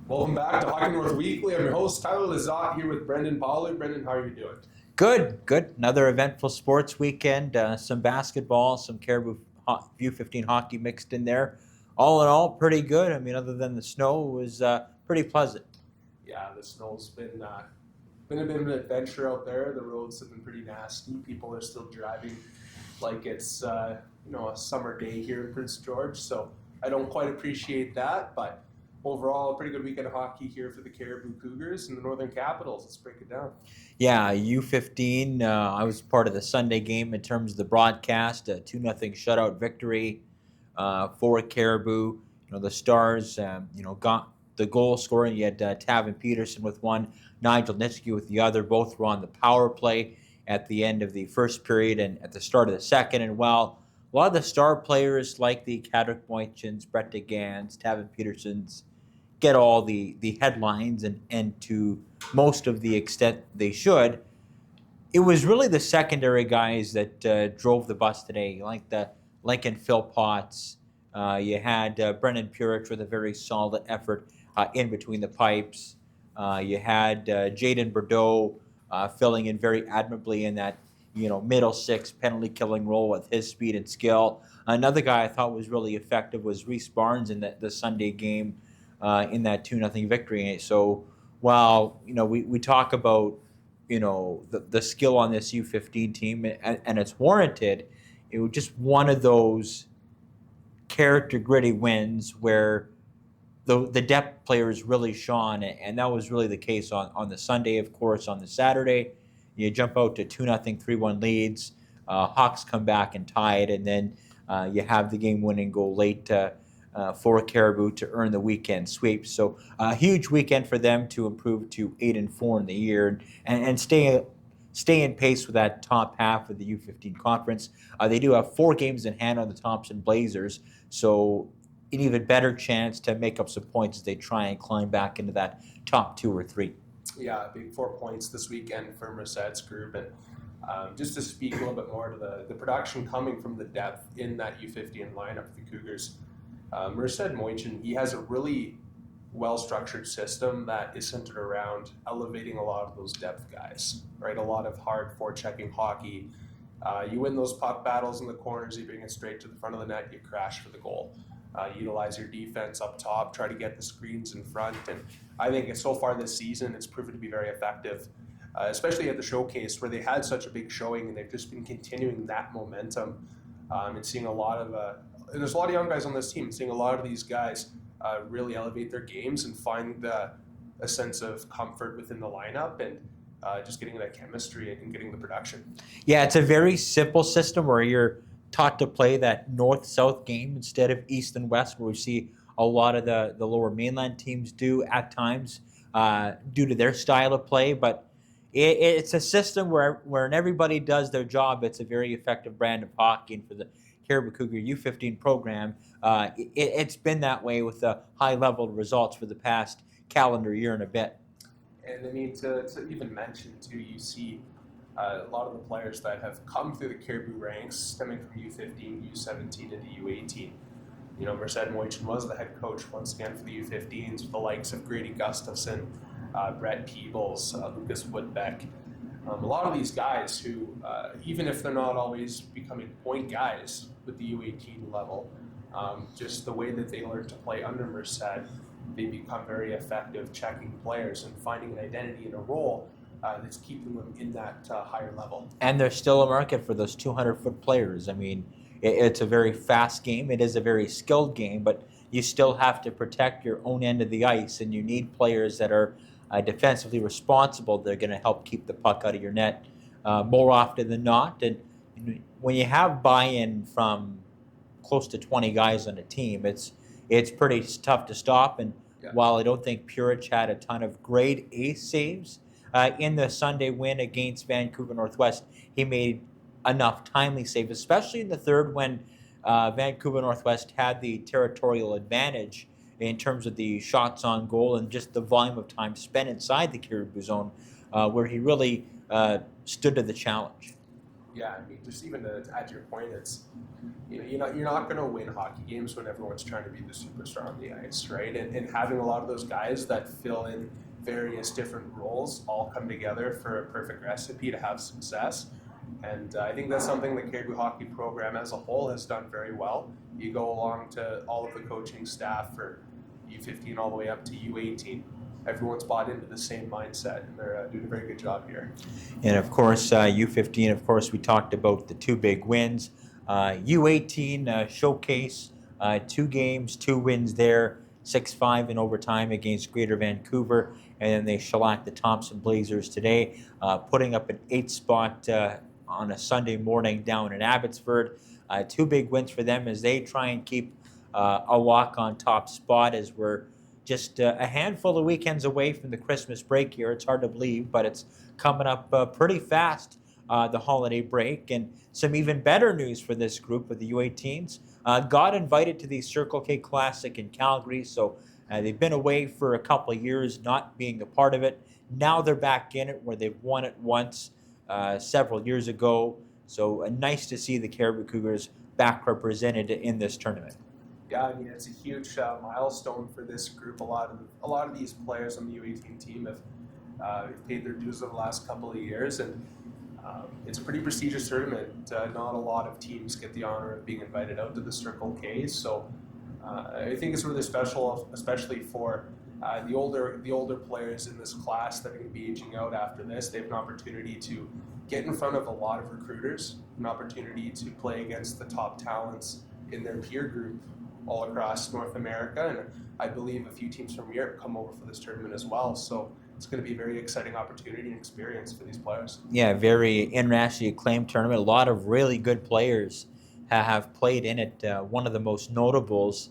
Welcome back to Hockey North Weekly. I'm your host, Tyler Lazat, here with Brendan Pollard. Brendan, how are you doing? Good, good. Another eventful sports weekend. Some basketball, some Caribou U15 hockey mixed in there. All in all, pretty good. I mean, other than the snow, it was pretty pleasant. Yeah, the snow's been a bit of an adventure out there. The roads have been pretty nasty. People are still driving like it's a summer day here in Prince George. So I don't quite appreciate that, but overall, a pretty good weekend of hockey here for the Caribou Cougars and the Northern Capitals. Let's break it down. Yeah, U15. I was part of the Sunday game in terms of the broadcast. A 2-0 shutout victory for Caribou. The Stars, got the goal scoring. You had Tavin Peterson with one, Nigel Nitsky with the other. Both were on the power play at the end of the first period and at the start of the second. And while a lot of the star players like the Kadrick Moichins, Brett DeGans, Tavin Petersons get all the headlines and to most of the extent they should, it was really the secondary guys that drove the bus today, like the Lincoln Philpotts. You had Brendan Purich with a very solid effort in between the pipes. You had Jaden Bordeaux filling in very admirably in that middle six penalty killing role with his speed and skill. Another guy I thought was really effective was Reese Barnes in the Sunday game in that 2-0 victory. So while we talk about the skill on this U15 team and it's warranted, it was just one of those character gritty wins where the depth players really shone, and that was really the case on the Sunday. Of course, on the Saturday, you jump out to 2-0, 3-1 leads. Hawks come back and tie it, and then you have the game-winning goal late for Caribou to earn the weekend sweep. So a huge weekend for them to improve to 8-4 in the year and stay in pace with that top half of the U15 conference. They do have 4 games in hand on the Thompson Blazers, so an even better chance to make up some points as they try and climb back into that top 2 or 3. Yeah, big 4 points this weekend for Merced's group. And just to speak a little bit more to the production coming from the depth in that U15 lineup for the Cougars, Merced Moichin, he has a really well-structured system that is centered around elevating a lot of those depth guys, right? A lot of hard forechecking hockey. You win those puck battles in the corners, you bring it straight to the front of the net, you crash for the goal. Utilize your defense up top, try to get the screens in front. And I think so far this season, it's proven to be very effective, especially at the showcase where they had such a big showing and they've just been continuing that momentum and seeing a lot of, and there's a lot of young guys on this team, seeing a lot of these guys really elevate their games and find a sense of comfort within the lineup and just getting that chemistry and getting the production. Yeah, it's a very simple system where you're taught to play that north-south game instead of east and west, where we see a lot of the lower mainland teams do at times due to their style of play. But it's a system where everybody does their job. It's a very effective brand of hockey, and for the Caribou Cougar U15 program, it's been that way with the high-level results for the past calendar year and a bit. And I mean, to even mention, too, you see a lot of the players that have come through the Caribou ranks stemming from U15, U17, and U18. Merced Moichin was the head coach once again for the U15s with the likes of Grady Gustafson, Brett Peebles, Lucas Woodbeck. A lot of these guys who, even if they're not always becoming point guys with the U18 level, just the way that they learn to play under Merced, they become very effective checking players and finding an identity in a role that's keeping them in that higher level. And there's still a market for those 200-foot players. I mean, it's a very fast game. It is a very skilled game, but you still have to protect your own end of the ice, and you need players that are defensively responsible. They're going to help keep the puck out of your net more often than not. And when you have buy-in from close to 20 guys on a team, it's pretty tough to stop. And while I don't think Purich had a ton of grade A saves in the Sunday win against Vancouver Northwest, he made enough timely saves, especially in the third when Vancouver Northwest had the territorial advantage in terms of the shots on goal and just the volume of time spent inside the Caribou zone, where he really stood to the challenge. Yeah, I mean, just even to add to your point, it's you're not going to win hockey games when everyone's trying to be the superstar on the ice, right? And having a lot of those guys that fill in various different roles all come together for a perfect recipe to have success. And I think that's something the Caribou hockey program as a whole has done very well. You go along to all of the coaching staff for U15 all the way up to U18. Everyone's bought into the same mindset, and they're doing a very good job here. And of course, U15, of course, we talked about the two big wins. U18 showcase, 2 games, 2 wins there, 6-5 in overtime against Greater Vancouver. And then they shellacked the Thompson Blazers today, putting up an 8th spot on a Sunday morning down in Abbotsford. 2 big wins for them as they try and keep a walk-on top spot as we're just a handful of weekends away from the Christmas break here. It's hard to believe, but it's coming up pretty fast, the holiday break. And some even better news for this group of the U18s. Got invited to the Circle K Classic in Calgary, so they've been away for a couple of years, not being a part of it. Now they're back in it, where they've won it once several years ago. So nice to see the Caribou Cougars back represented in this tournament. Yeah, I mean, it's a huge milestone for this group. A lot of these players on the U18 team have paid their dues over the last couple of years, and it's a pretty prestigious tournament. Not a lot of teams get the honor of being invited out to the Circle K, so I think it's really special, especially for the older players in this class that are going to be aging out after this. They have an opportunity to get in front of a lot of recruiters, an opportunity to play against the top talents in their peer group all across North America, and I believe a few teams from Europe come over for this tournament as well. So it's going to be a very exciting opportunity and experience for these players. Yeah, very internationally acclaimed tournament. A lot of really good players have played in it. One of the most notables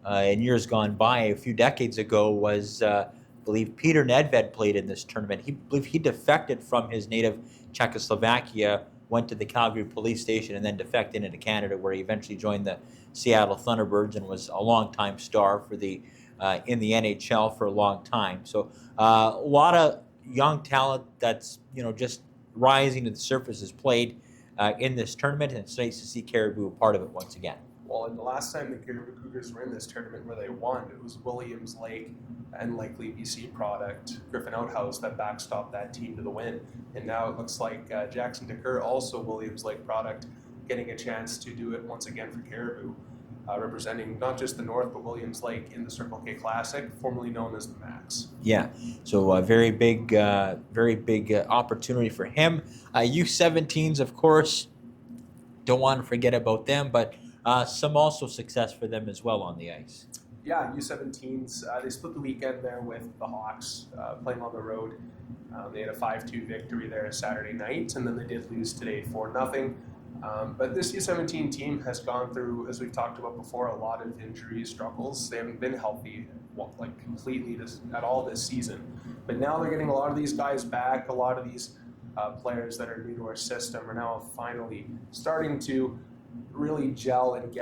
in years gone by, a few decades ago, was I believe Peter Nedved played in this tournament. He defected from his native Czechoslovakia, went to the Calgary police station, and then defected into Canada, where he eventually joined the Seattle Thunderbirds and was a long-time star for the in the NHL for a long time. So a lot of young talent that's just rising to the surface has played in this tournament, and it's nice to see Caribou a part of it once again. Well, and the last time the Caribou Cougars were in this tournament where they won, it was Williams Lake and likely BC product Griffin Outhouse that backstopped that team to the win. And now it looks like Jackson DeCur, also Williams Lake product, getting a chance to do it once again for Caribou, representing not just the North, but Williams Lake in the Circle K Classic, formerly known as the Max. Yeah, so a very big opportunity for him. U17s, of course, don't want to forget about them, but some also success for them as well on the ice. Yeah, U17s, they split the weekend there with the Hawks, playing on the road. They had a 5-2 victory there Saturday night, and then they did lose today 4-0. But this U17 team has gone through, as we've talked about before, a lot of injury struggles. They haven't been healthy completely at all this season. But now they're getting a lot of these guys back. A lot of these players that are new to our system are now finally starting to really gel and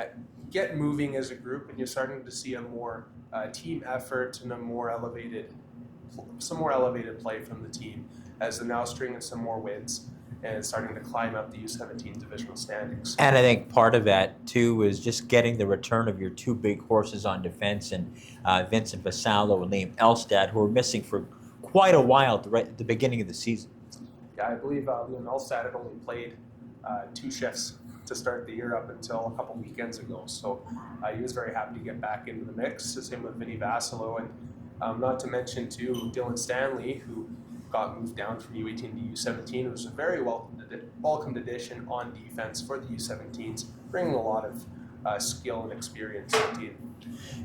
get moving as a group, and you're starting to see a more team effort and some more elevated play from the team as they're now stringing some more wins and starting to climb up the U17 divisional standings. And I think part of that, too, is just getting the return of your 2 big horses on defense, and Vincent Vasallo and Liam Elstad, who were missing for quite a while at the beginning of the season. Yeah, I believe Liam Elstad had only played 2 shifts to start the year up until a couple weekends ago. So he was very happy to get back into the mix. The same with Vinny Vasallo, and not to mention, too, Dylan Stanley, who got moved down from U18 to U17. It was a very welcomed addition on defense for the U17s, bringing a lot of skill and experience to the team.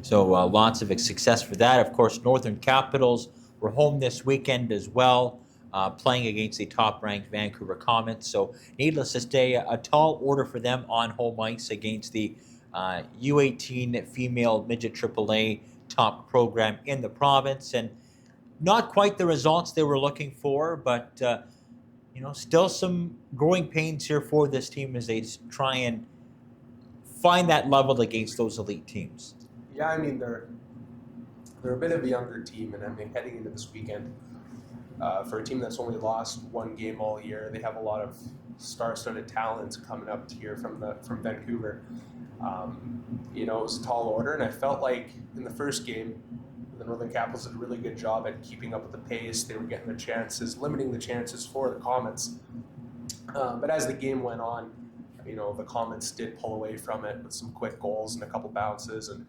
So lots of success for that. Of course, Northern Capitals were home this weekend as well, playing against the top-ranked Vancouver Comets. So needless to say, a tall order for them on home ice against the U18 female midget AAA top program in the province. And not quite the results they were looking for, but still some growing pains here for this team as they try and find that level against those elite teams. Yeah, I mean, they're a bit of a younger team, and I mean, heading into this weekend, for a team that's only lost 1 game all year, they have a lot of star-studded talent coming up here from Vancouver. It was a tall order, and I felt like in the first game, the Northern Capitals did a really good job at keeping up with the pace. They were getting the chances, limiting the chances for the Comets. But as the game went on, the Comets did pull away from it with some quick goals and a couple bounces, and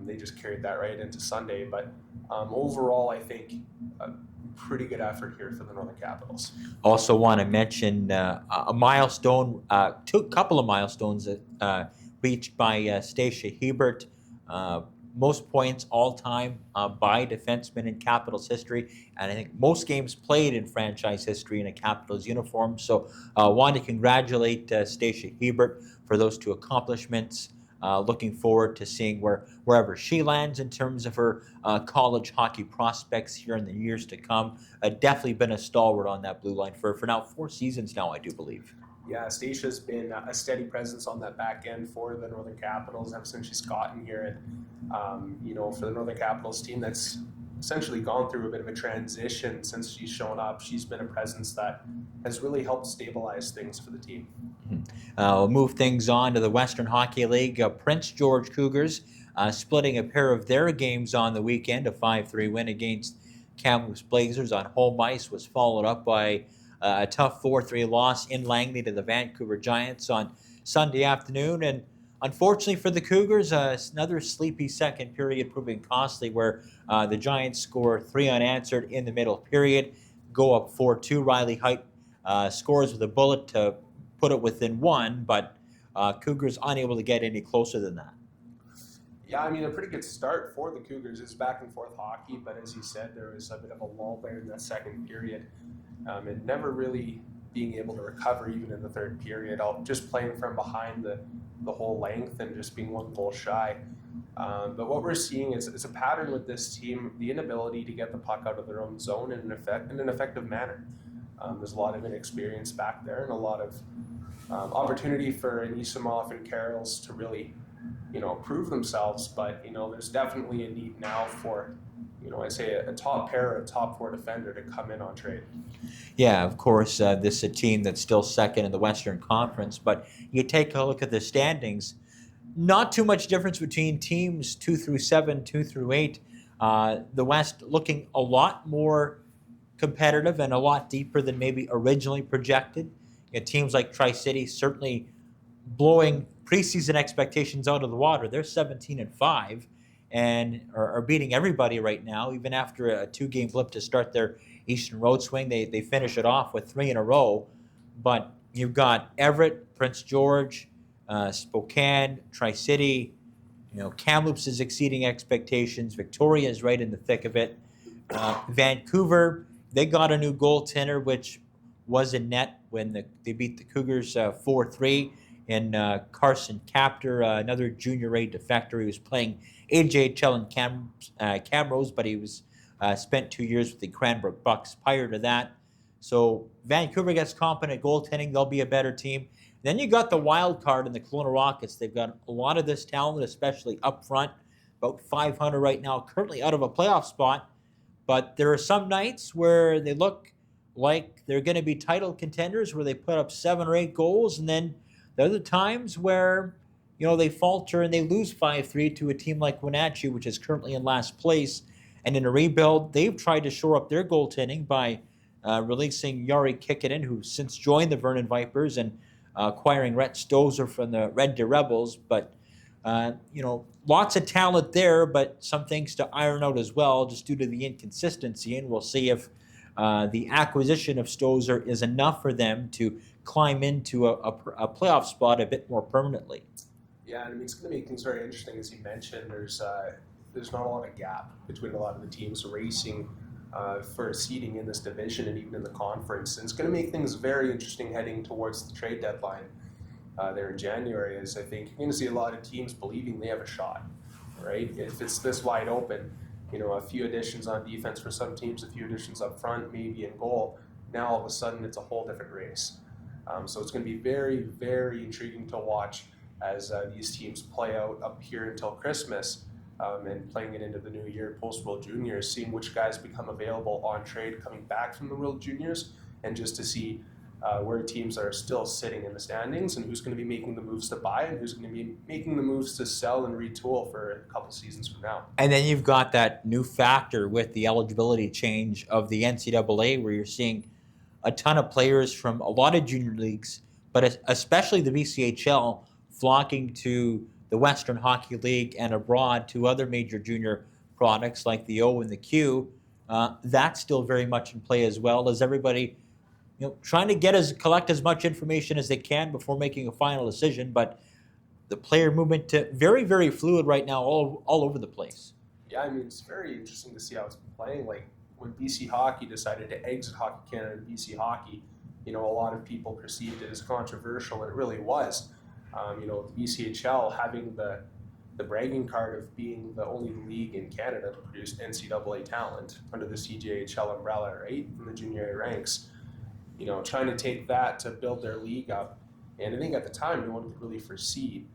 they just carried that right into Sunday. But overall, I think a pretty good effort here for the Northern Capitals. Also want to mention a milestone, couple of milestones reached by Stacia Hebert. Most points all time by defensemen in Capitals history, and I think most games played in franchise history in a Capitals uniform. So want to congratulate Stacia Hebert for those two accomplishments. Looking forward to seeing wherever she lands in terms of her college hockey prospects here in the years to come. Definitely been a stalwart on that blue line for now 4 seasons now, I do believe. Yeah, Stacia's been a steady presence on that back end for the Northern Capitals ever since she's gotten here. And, for the Northern Capitals team that's essentially gone through a bit of a transition since she's shown up, she's been a presence that has really helped stabilize things for the team. We'll move things on to the Western Hockey League. Prince George Cougars splitting a pair of their games on the weekend. A 5-3 win against Kamloops Blazers on home ice was followed up by a tough 4-3 loss in Langley to the Vancouver Giants on Sunday afternoon. And unfortunately for the Cougars, another sleepy second period proving costly, where the Giants score 3 unanswered in the middle period, go up 4-2. Riley Height scores with a bullet to put it within 1, but Cougars unable to get any closer than that. Yeah, a pretty good start for the Cougars. It's back and forth hockey, but as you said, there was a bit of a lull there in that second period. And never really being able to recover even in the third period. Just playing from behind the whole length and just being 1 goal shy. But what we're seeing is a pattern with this team, the inability to get the puck out of their own zone in an effective manner. There's a lot of inexperience back there and a lot of opportunity for Anisimov and Carols to really, prove themselves. But, there's definitely a need now for, I say a top pair, a top 4 defender to come in on trade. Yeah, of course, this is a team that's still second in the Western Conference, but you take a look at the standings, not too much difference between teams 2 through 7, 2 through 8. The West looking a lot more competitive and a lot deeper than maybe originally projected. Teams like Tri-City certainly blowing preseason expectations out of the water. They're 17-5 and are beating everybody right now, even after a 2-game blip to start their Eastern Road swing. They finish it off with 3 in a row. But you've got Everett, Prince George, Spokane, Tri-City. Kamloops is exceeding expectations. Victoria is right in the thick of it. Vancouver, they got a new goaltender, which was in net when they beat the Cougars 4-3. And Carson Capter, another junior A defector. He was playing AJHL in Camrose, but he was spent 2 years with the Cranbrook Bucks prior to that. So Vancouver gets competent goaltending. They'll be a better team. Then you got the wild card in the Kelowna Rockets. They've got a lot of this talent, especially up front. About 500 right now, currently out of a playoff spot. But there are some nights where they look like they're going to be title contenders, where they put up 7 or 8 goals, and then there are other times where they falter and they lose 5-3 to a team like Wenatchee, which is currently in last place. And in a rebuild, they've tried to shore up their goaltending by releasing Yari Kikkonen, who's since joined the Vernon Vipers, and acquiring Rhett Stozer from the Red Deer Rebels. But, lots of talent there, but some things to iron out as well, just due to the inconsistency. And we'll see if the acquisition of Stozer is enough for them to climb into a playoff spot a bit more permanently. Yeah, it's going to make things very interesting. As you mentioned, there's not a lot of gap between a lot of the teams racing for a seeding in this division and even in the conference. And it's going to make things very interesting heading towards the trade deadline there in January, as I think you're going to see a lot of teams believing they have a shot, right? If it's this wide open, a few additions on defense for some teams, a few additions up front, maybe in goal, now all of a sudden it's a whole different race. So it's going to be very, very intriguing to watch as these teams play out up here until Christmas and playing it into the new year post-World Juniors, seeing which guys become available on trade coming back from the World Juniors, and just to see where teams are still sitting in the standings and who's going to be making the moves to buy and who's going to be making the moves to sell and retool for a couple seasons from now. And then you've got that new factor with the eligibility change of the NCAA, where you're seeing a ton of players from a lot of junior leagues, but especially the BCHL, flocking to the Western Hockey League and abroad to other major junior products like the O and the Q. That's still very much in play, as well as everybody, trying to collect as much information as they can before making a final decision. But the player movement very, very fluid right now, all over the place. Yeah, I mean, it's very interesting to see how it's been playing. Like when BC Hockey decided to exit Hockey Canada and BC Hockey, a lot of people perceived it as controversial, and it really was. The BCHL having the bragging card of being the only league in Canada to produce NCAA talent under the CJHL umbrella, right, in the junior A ranks. Trying to take that to build their league up. And I think at the time, no one could really foresee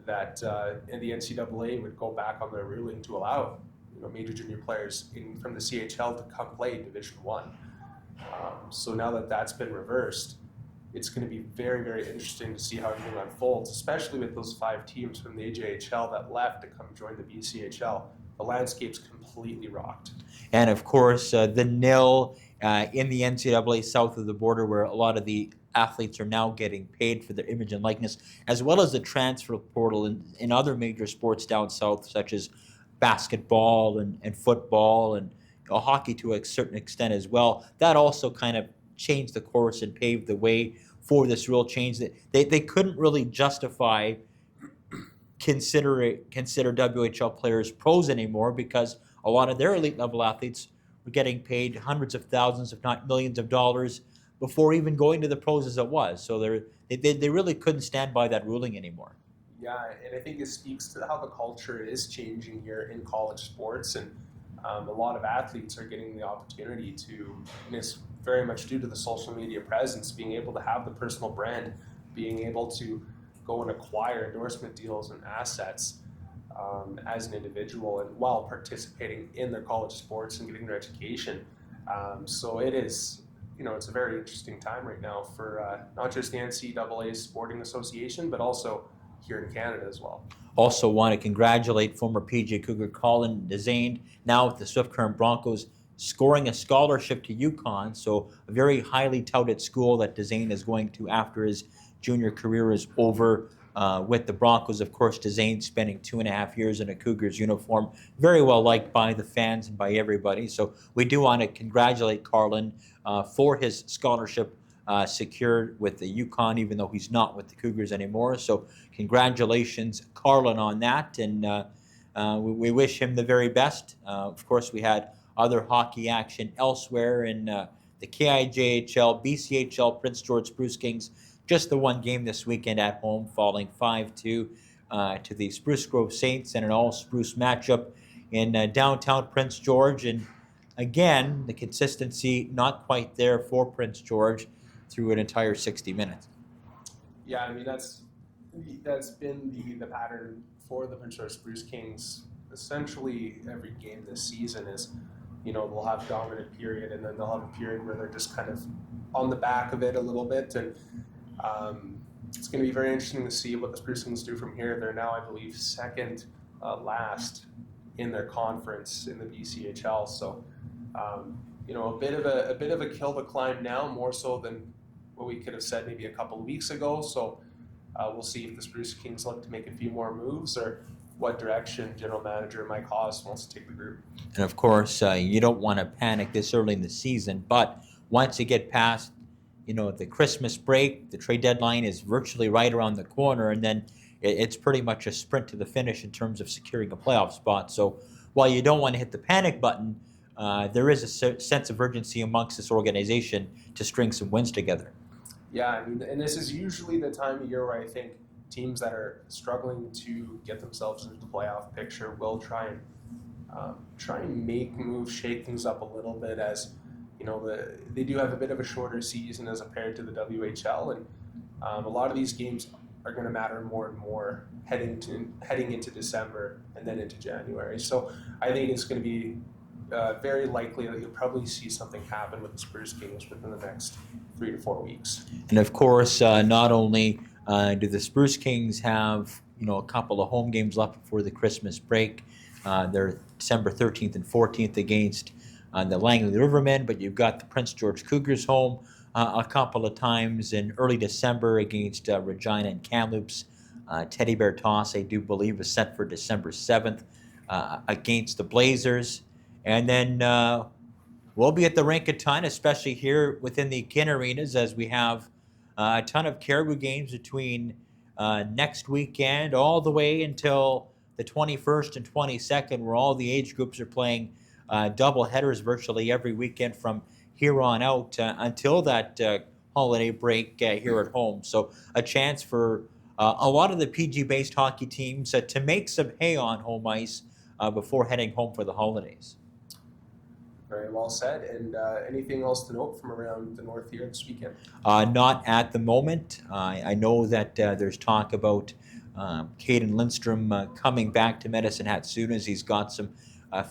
that the NCAA would go back on their ruling to allow major junior players from the CHL to come play Division One. So now that that's been reversed, it's going to be very, very interesting to see how everything unfolds, especially with those 5 teams from the AJHL that left to come join the BCHL. The landscape's completely rocked. And of course, the nil in the NCAA south of the border, where a lot of the athletes are now getting paid for their image and likeness, as well as the transfer portal in other major sports down south, such as basketball and football and hockey to a certain extent as well. That also kind of changed the course and paved the way for this rule change. That they couldn't really justify consider WHL players pros anymore, because a lot of their elite level athletes were getting paid hundreds of thousands, if not millions of dollars, before even going to the pros as it was. So they really couldn't stand by that ruling anymore. Yeah, and I think it speaks to how the culture is changing here in college sports, and a lot of athletes are getting the opportunity to, and it's very much due to the social media presence, being able to have the personal brand, being able to go and acquire endorsement deals and assets as an individual, and while participating in their college sports and getting their education. So it is, it's a very interesting time right now for not just the NCAA Sporting Association, but also here in Canada as well. Also want to congratulate former PJ Cougar Colin Desane, now with the Swift Current Broncos, scoring a scholarship to UConn. So a very highly touted school that Desane is going to after his junior career is over with the Broncos. Of course, Desane spending 2.5 years in a Cougars uniform, very well liked by the fans and by everybody. So we do want to congratulate Carlin for his scholarship secured with the UConn, even though he's not with the Cougars anymore. So congratulations, Carlin, on that, and we wish him the very best. Of course, we had other hockey action elsewhere in the KIJHL, BCHL, Prince George Spruce Kings. Just the one game this weekend at home, falling 5-2 to the Spruce Grove Saints in an all-Spruce matchup in downtown Prince George. And again, the consistency not quite there for Prince George through an entire 60 minutes. Yeah, I mean, that's been the pattern for the Prince George Spruce Kings. Essentially, every game this season is, they'll have a dominant period, and then they'll have a period where they're just kind of on the back of it a little bit. And it's going to be very interesting to see what the Spruce Kings do from here. They're now, I believe, second last in their conference in the BCHL. So, a bit of a kill to climb now, more so than what we could have said maybe a couple of weeks ago. So we'll see if the Spruce Kings look to make a few more moves, or what direction General Manager Mike Haas wants to take the group. And of course, you don't want to panic this early in the season, but once you get past, the Christmas break, the trade deadline is virtually right around the corner, and then it's pretty much a sprint to the finish in terms of securing a playoff spot. So while you don't want to hit the panic button, there is a sense of urgency amongst this organization to string some wins together. Yeah, I mean, and this is usually the time of year where I think teams that are struggling to get themselves into the playoff picture will try and make moves, shake things up a little bit, as they do have a bit of a shorter season as compared to the WHL, and a lot of these games are going to matter more and more heading into December and then into January. So I think it's going to be very likely that you'll probably see something happen with the Spurs Kings within the next 3 to 4 weeks. And of course, not only do the Spurs Kings have a couple of home games left before the Christmas break, they're December 13th and 14th against the Langley Rivermen, but you've got the Prince George Cougars home a couple of times in early December against Regina and Kamloops. Teddy Bear Toss, I do believe, is set for December 7th against the Blazers. And then we'll be at the rink a ton, especially here within the Kin Arenas, as we have a ton of Caribou games between next weekend all the way until the 21st and 22nd, where all the age groups are playing double headers virtually every weekend from here on out until that holiday break here at home. So a chance for a lot of the PG-based hockey teams to make some hay on home ice before heading home for the holidays. Very well said. And anything else to note from around the north here this weekend? Not at the moment. I know that there's talk about Caden Lindstrom coming back to Medicine Hat soon, as he's got some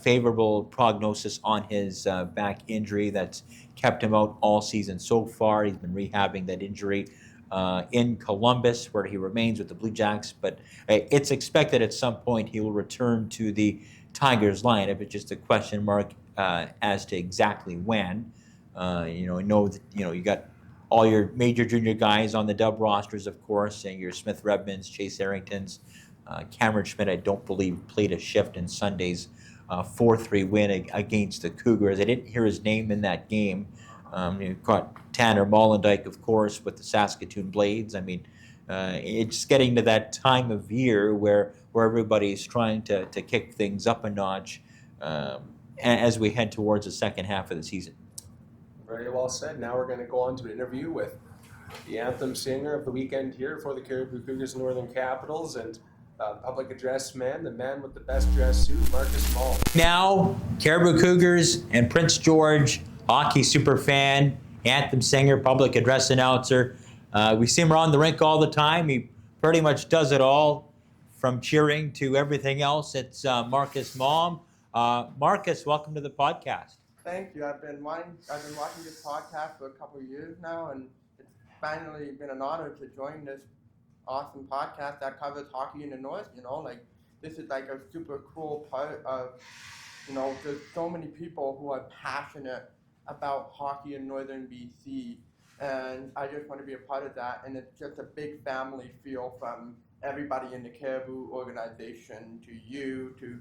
favorable prognosis on his back injury that's kept him out all season so far. He's been rehabbing that injury in Columbus, where he remains with the Blue Jacks. But it's expected at some point he will return to the Tigers lineup. It's just a question mark as to exactly when. I know that you got all your major junior guys on the dub rosters, of course, and your Smith Redmonds, Chase Arringtons, Cameron Schmidt. I don't believe played a shift in Sunday's 4-3 win against the Cougars. I didn't hear his name in that game. You've got Tanner Mollendijk, of course, with the Saskatoon Blades. I mean, it's getting to that time of year where everybody's trying to kick things up a notch as we head towards the second half of the season. Very well said. Now we're going to go on to an interview with the anthem singer of the weekend here for the Caribou Cougars Northern Capitals and public address man, the man with the best dress suit, Marcus Malm. Now, Caribou Cougars and Prince George hockey superfan, anthem singer, public address announcer. We see him around the rink all the time. He pretty much does it all, from cheering to everything else. It's Marcus Malm. Marcus, welcome to the podcast. Thank you. I've been watching this podcast for a couple of years now, and it's finally been an honor to join this awesome podcast that covers hockey in the North. This is like a super cool part of, there's so many people who are passionate about hockey in Northern BC, and I just want to be a part of that. And it's just a big family feel from everybody in the Caribou organization, to you, to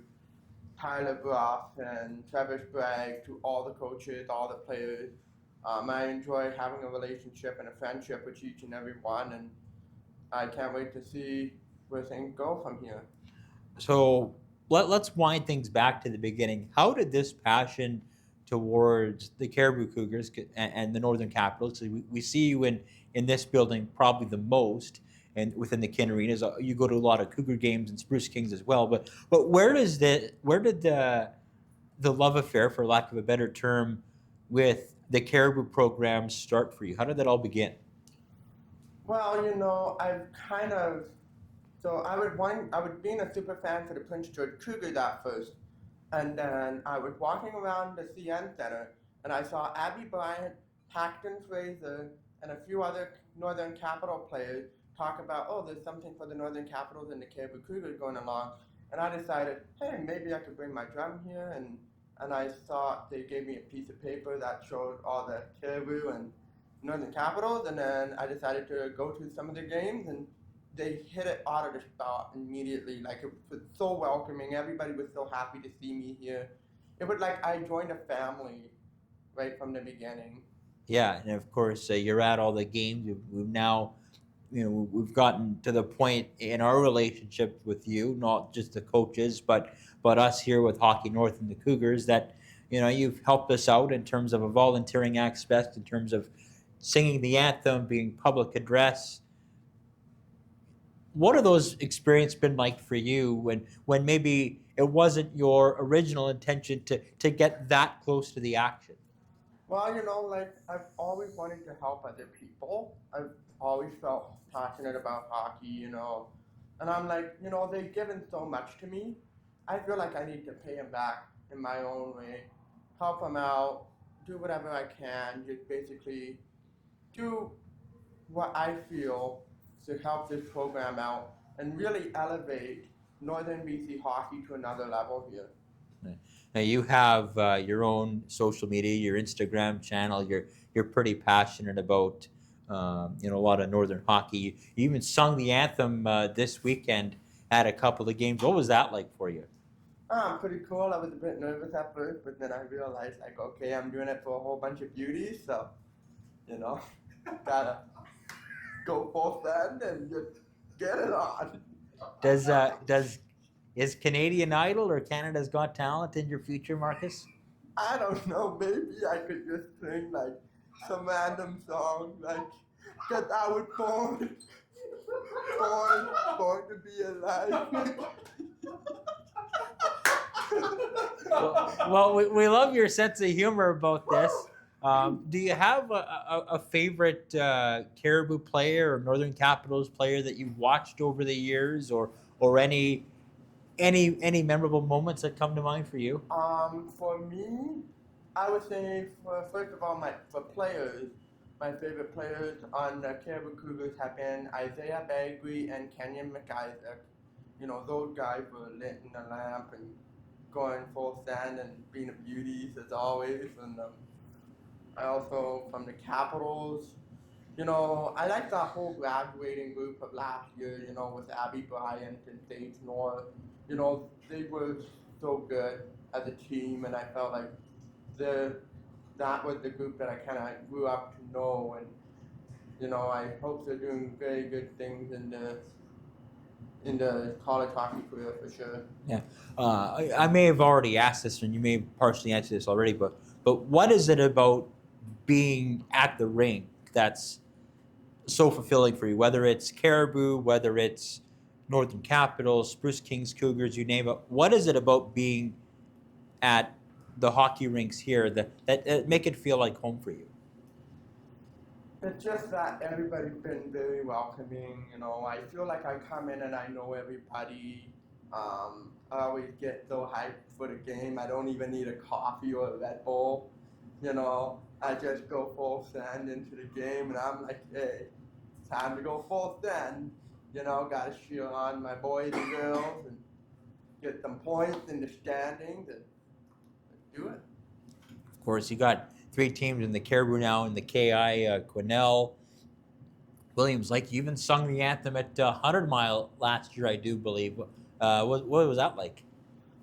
Tyler Brough and Trevor Sprague, to all the coaches, all the players. I enjoy having a relationship and a friendship with each and every one, and I can't wait to see where things go from here. So let's wind things back to the beginning. How did this passion towards the Caribou Cougars and the Northern Capitals, so we see you in this building probably the most, and within the Kin Arenas, you go to a lot of Cougar games and Spruce Kings as well. But where did the love affair, for lack of a better term, with the Caribou program start for you? How did that all begin? Well, I was being a super fan for the Prince George Cougars at first, and then I was walking around the CN Center, and I saw Abby Bryant, Paxton Fraser, and a few other Northern Capital players talk about, there's something for the Northern Capitals and the Caribou Cougars going along. And I decided, hey, maybe I could bring my drum here. And I thought they gave me a piece of paper that showed all the Caribou and Northern Capitals. And then I decided to go to some of the games, and they hit it out of the spot immediately. Like, it was so welcoming. Everybody was so happy to see me here. It was like I joined a family right from the beginning. Yeah, and of course, you're at all the games. We've now, we've gotten to the point in our relationship with you, not just the coaches, but us here with Hockey North and the Cougars, that you've helped us out in terms of a volunteering aspect, in terms of singing the anthem, being public address. What have those experiences been like for you when maybe it wasn't your original intention to get that close to the action? Well, I've always wanted to help other people. I've always felt passionate about hockey, and I'm like, they've given so much to me. I feel like I need to pay them back in my own way. help them out, do whatever I can, just basically do what I feel to help this program out and really elevate Northern BC hockey to another level here. Now you have your own social media, your Instagram channel. You're pretty passionate about a lot of Northern hockey. You even sung the anthem this weekend at a couple of games. What was that like for you? Pretty cool. I was a bit nervous at first, but then I realized, like, okay, I'm doing it for a whole bunch of beauties, so, you know, gotta go full send and just get it on. Does is Canadian Idol or Canada's Got Talent in your future, Marcus? I don't know, maybe I could just sing, like, some random song, like, cause I was born to be alive. Well, we love your sense of humor about this. Do you have a favorite Caribou player or Northern Capitals player that you've watched over the years, or any memorable moments that come to mind for you? For me, I would say, first of all, for players, my favorite players on the Caribou Cougars have been Isaiah Bagley and Kenyon McIsaac. You know, those guys were lit in the lamp and going full send and being a beauties as always. And I also, from the Capitals, you know, I like the whole graduating group of last year, you know, with Abby Bryant and Sage North. You know, they were so good as a team, and I felt like that was the group that I kind of grew up to know. And, you know, I hope they're doing very good things in the college hockey career for sure. Yeah, I may have already asked this, and you may have partially answered this already, but what is it about being at the rink that's so fulfilling for you? Whether it's Caribou, whether it's Northern Capitals, Spruce Kings, Cougars, you name it. What is it about being at the hockey rinks here that make it feel like home for you? It's just that everybody's been very welcoming. You know, I feel like I come in and I know everybody. I always get so hyped for the game. I don't even need a coffee or a Red Bull. You know, I just go full send into the game, and I'm like, hey, time to go full send. You know, got to cheer on my boys and girls and get some points in the standings, and let's do it. Of course, you got three teams in the Caribou now in the KI, Quesnel, Williams Lake. You even sung the anthem at 100 Mile last year, I do believe. What was that like?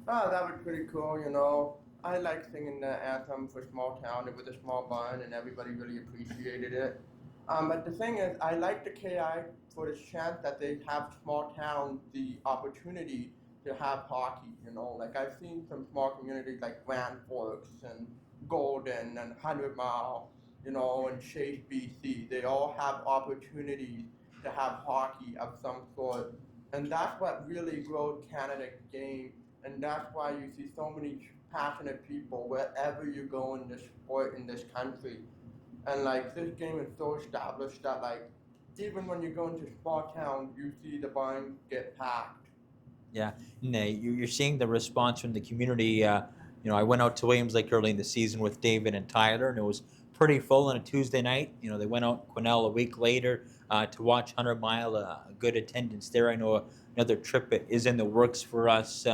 Oh, that was pretty cool, you know. I like singing the anthem for small town. It was a small barn, and everybody really appreciated it. But the thing is, I like the KI for the chance that they have small towns the opportunity to have hockey. You know, like I've seen some small communities like Grand Forks and Golden and 100 Mile, you know, and Chase, BC. They all have opportunities to have hockey of some sort, and that's what really grows Canada's game, and that's why you see so many passionate people wherever you go in this sport in this country. And like this game is so established that like even when you go into small towns, you see the barns get packed. Yeah, and, you're seeing the response from the community. I went out to Williams Lake early in the season with David and Tyler, and it was pretty full on a Tuesday night. They went out Quesnel a week later to watch 100 Mile, a good attendance there. I know another trip is in the works for us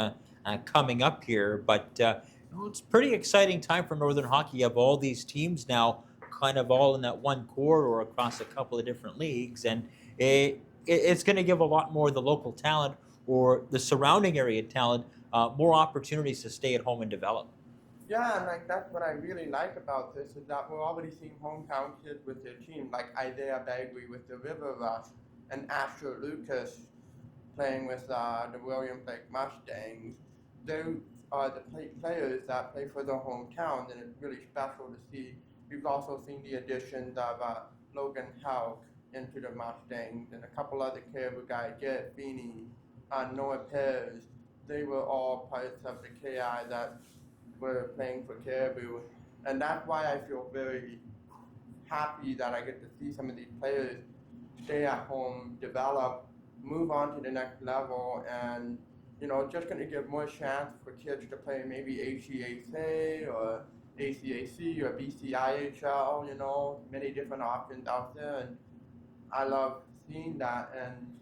coming up here, but it's a pretty exciting time for Northern hockey. You have all these teams now kind of all in that one corridor across a couple of different leagues, and it's going to give a lot more of the local talent or the surrounding area talent more opportunities to stay at home and develop. Yeah, and like that's what I really like about this is that we're already seeing hometown kids with their team, like Isaiah Bagley with the River Rush and Asher Lucas playing with the Williams Lake Mustangs. Those are the players that play for their hometowns, and it's really special to see. We've also seen the additions of Logan Hauk into the Mustangs and a couple other Caribou guys, Garrett Feeney, Noah Perez. They were all parts of the KI that were playing for Caribou, and that's why I feel very happy that I get to see some of these players stay at home, develop, move on to the next level, and just going to give more chance for kids to play maybe HEAC or ACAC or BCIHL, many different options out there, and I love seeing that. And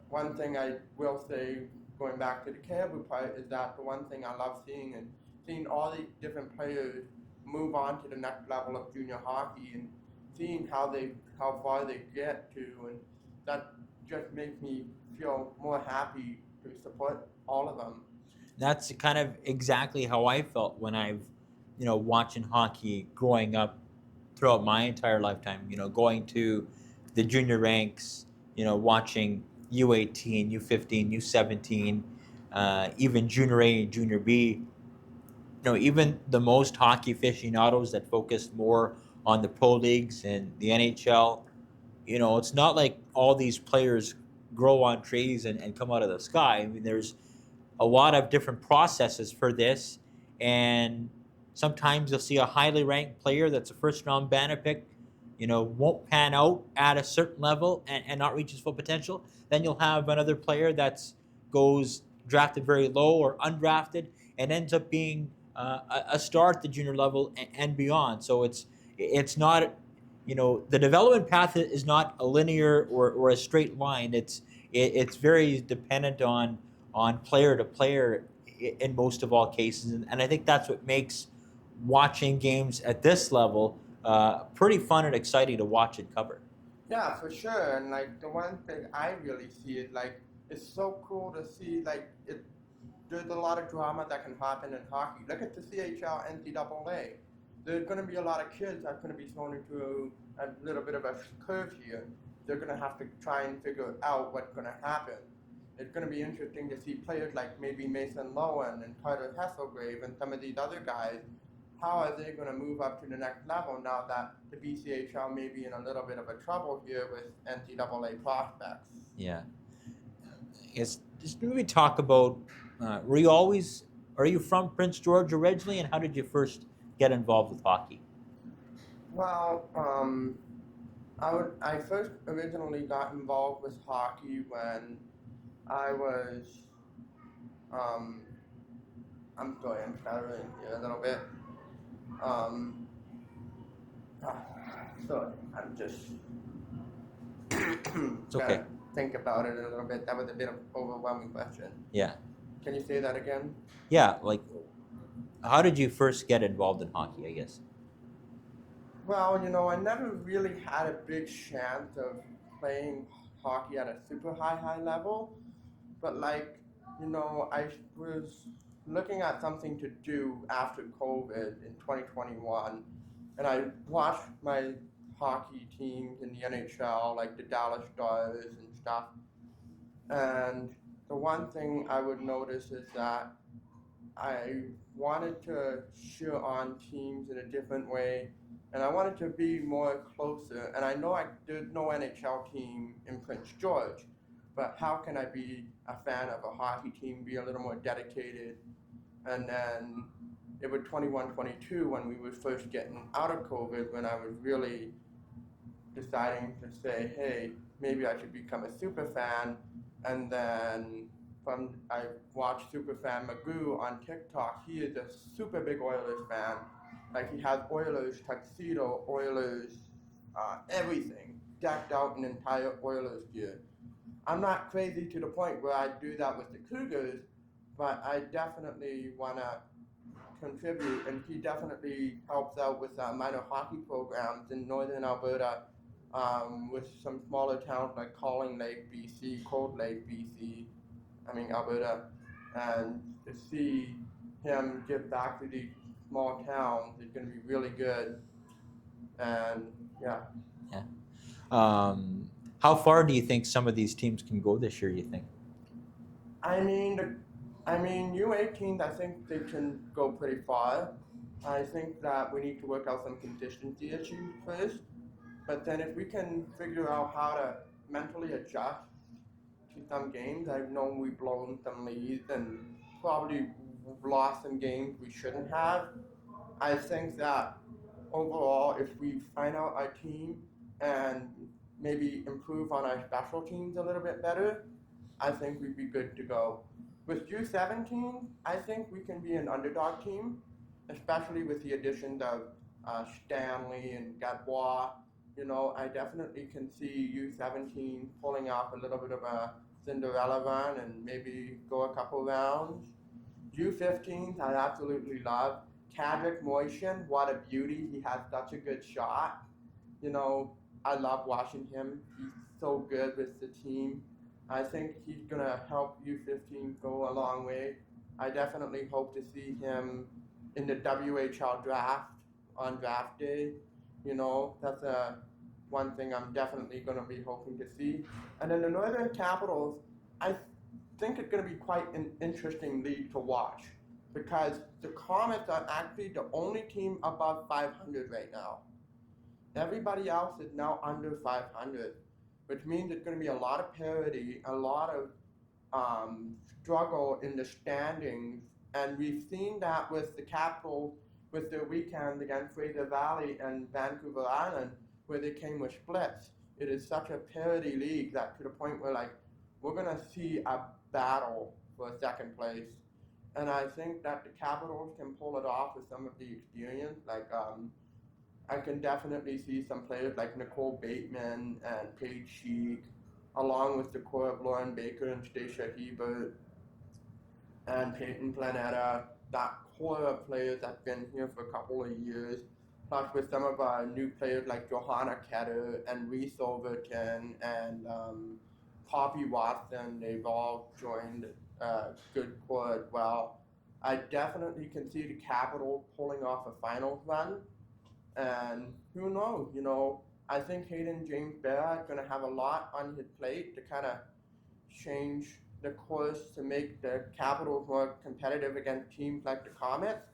one thing I will say, going back to the Caribou part, is that the one thing I love seeing and seeing all these different players move on to the next level of junior hockey and seeing how far they get to, and that just makes me feel more happy to support all of them. That's kind of exactly how I felt when I've, watching hockey growing up throughout my entire lifetime. Going to the junior ranks, watching U18, U15, U17, even junior A and junior B. Even the most hockey aficionados that focus more on the pro leagues and the NHL. It's not like all these players grow on trees and come out of the sky. I mean, there's a lot of different processes for this, and sometimes you'll see a highly ranked player that's a first round banner pick, won't pan out at a certain level and not reach his full potential. Then you'll have another player that's goes drafted very low or undrafted and ends up being a star at the junior level and beyond. So it's not, the development path is not a linear or a straight line. It's very dependent on player to player in most of all cases. And I think that's what makes watching games at this level pretty fun and exciting to watch and cover. Yeah, for sure. And like the one thing I really see is like it's so cool to see there's a lot of drama that can happen in hockey. Look at the CHL NCAA. There's going to be a lot of kids that's going to be thrown into a little bit of a curve here. They're going to have to try and figure out what's going to happen. It's going to be interesting to see players like maybe Mason Lowen and Carter Hesselgrave and some of these other guys. How are they going to move up to the next level now that the BCHL may be in a little bit of a trouble here with NCAA prospects? Yeah. Just maybe talk about, are you from Prince George originally, and how did you first get involved with hockey? Well, I first originally got involved with hockey when I was, I'm sorry, I'm stuttering here a little bit. Sorry, I'm just It's okay. gotta think about it a little bit. That was a bit of an overwhelming question. Yeah. Can you say that again? Yeah, like, how did you first get involved in hockey, I guess? Well, I never really had a big chance of playing hockey at a super high level, but I was looking at something to do after COVID in 2021, and I watched my hockey teams in the NHL, like the Dallas Stars and stuff, and the one thing I would notice is that I wanted to cheer on teams in a different way, and I wanted to be more closer. And I know there's no NHL team in Prince George, but how can I be a fan of a hockey team, be a little more dedicated? And then it was 21-22 when we were first getting out of COVID, when I was really deciding to say, hey, maybe I should become a super fan. And then I watched Superfan Magoo on TikTok. He is a super big Oilers fan. Like, he has Oilers tuxedo, Oilers everything, decked out in entire Oilers gear. I'm not crazy to the point where I do that with the Cougars, but I definitely want to contribute, and he definitely helps out with minor hockey programs in northern Alberta, with some smaller towns like Calling Lake, BC, Cold Lake, Alberta, and to see him give back to these small towns is going to be really good. And yeah. How far do you think some of these teams can go this year, you think? U18s, I think they can go pretty far. I think that we need to work out some consistency issues first. But then if we can figure out how to mentally adjust to some games, I've known we've blown some leads and probably lost some games we shouldn't have. I think that overall, if we find out our team and maybe improve on our special teams a little bit better, I think we'd be good to go. With U17, I think we can be an underdog team, especially with the additions of Stanley and Gadbois. I definitely can see U17 pulling off a little bit of a Cinderella run and maybe go a couple rounds. U15s I absolutely love. Kadrick Moishin, what a beauty. He has such a good shot. I love watching him. He's so good with the team. I think he's going to help U15 go a long way. I definitely hope to see him in the WHL draft on draft day. That's one thing I'm definitely going to be hoping to see. And then the Northern Capitals, I think it's going to be quite an interesting league to watch because the Comets are actually the only team above 500 right now. Everybody else is now under 500, which means it's going to be a lot of parity, a lot of struggle in the standings, and we've seen that with the Capitals with their weekend against Fraser Valley and Vancouver Island, where they came with splits. It is such a parity league that to the point where we're going to see a battle for second place, and I think that the Capitals can pull it off with some of the experience. I can definitely see some players like Nicole Bateman and Paige Sheik, along with the core of Lauren Baker and Stacia Hebert and Peyton Planetta, that core of players that's been here for a couple of years, plus with some of our new players like Johanna Ketter and Reese Overton and Poppy Watson. They've all joined a good core as well. I definitely can see the Capitals pulling off a finals run. And who knows, I think Hayden James Bear is going to have a lot on his plate to kind of change the course to make the Capitals more competitive against teams like the Comets.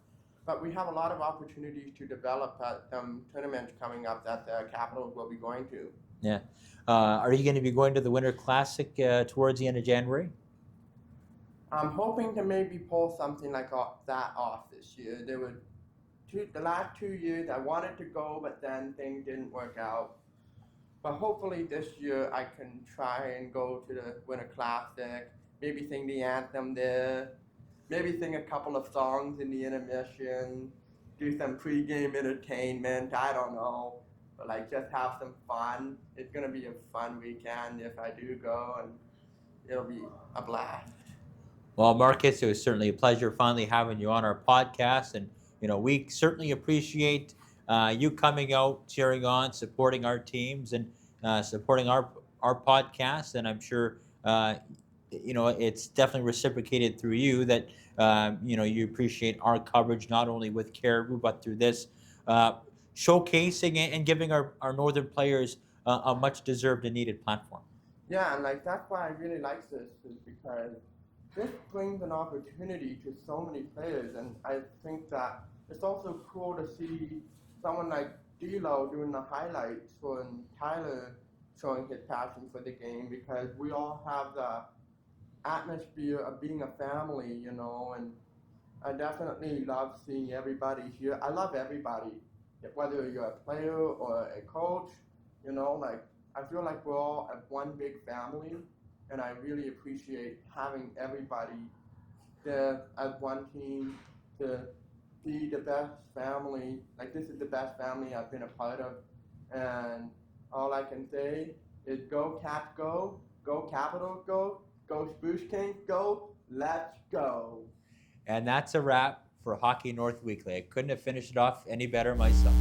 But we have a lot of opportunities to develop at tournaments coming up that the Capitals will be going to. Yeah. Are you going to be going to the Winter Classic towards the end of January? I'm hoping to maybe pull something like that off this year. The last 2 years I wanted to go, but then things didn't work out. But hopefully this year I can try and go to the Winter Classic, maybe sing the anthem there, maybe sing a couple of songs in the intermission, do some pre-game entertainment, I don't know. But just have some fun. It's going to be a fun weekend if I do go, and it'll be a blast. Well, Marcus, it was certainly a pleasure finally having you on our podcast, and we certainly appreciate you coming out, cheering on, supporting our teams, and supporting our podcast. And I'm sure it's definitely reciprocated through you that you appreciate our coverage not only with Caribou but through this showcasing and giving our northern players a much deserved and needed platform. Yeah, and that's why I really like this, is because this brings an opportunity to so many players, and I think that it's also cool to see someone like D'Lo doing the highlights and Tyler showing his passion for the game, because we all have the atmosphere of being a family, and I definitely love seeing everybody here. I love everybody, whether you're a player or a coach, I feel like we're all one big family, and I really appreciate having everybody there as one team to be the best family. This is the best family I've been a part of, and all I can say is go Caps go Capitals go Spruce Kings go, let's go. And that's a wrap for Hockey North Weekly. I couldn't have finished it off any better myself.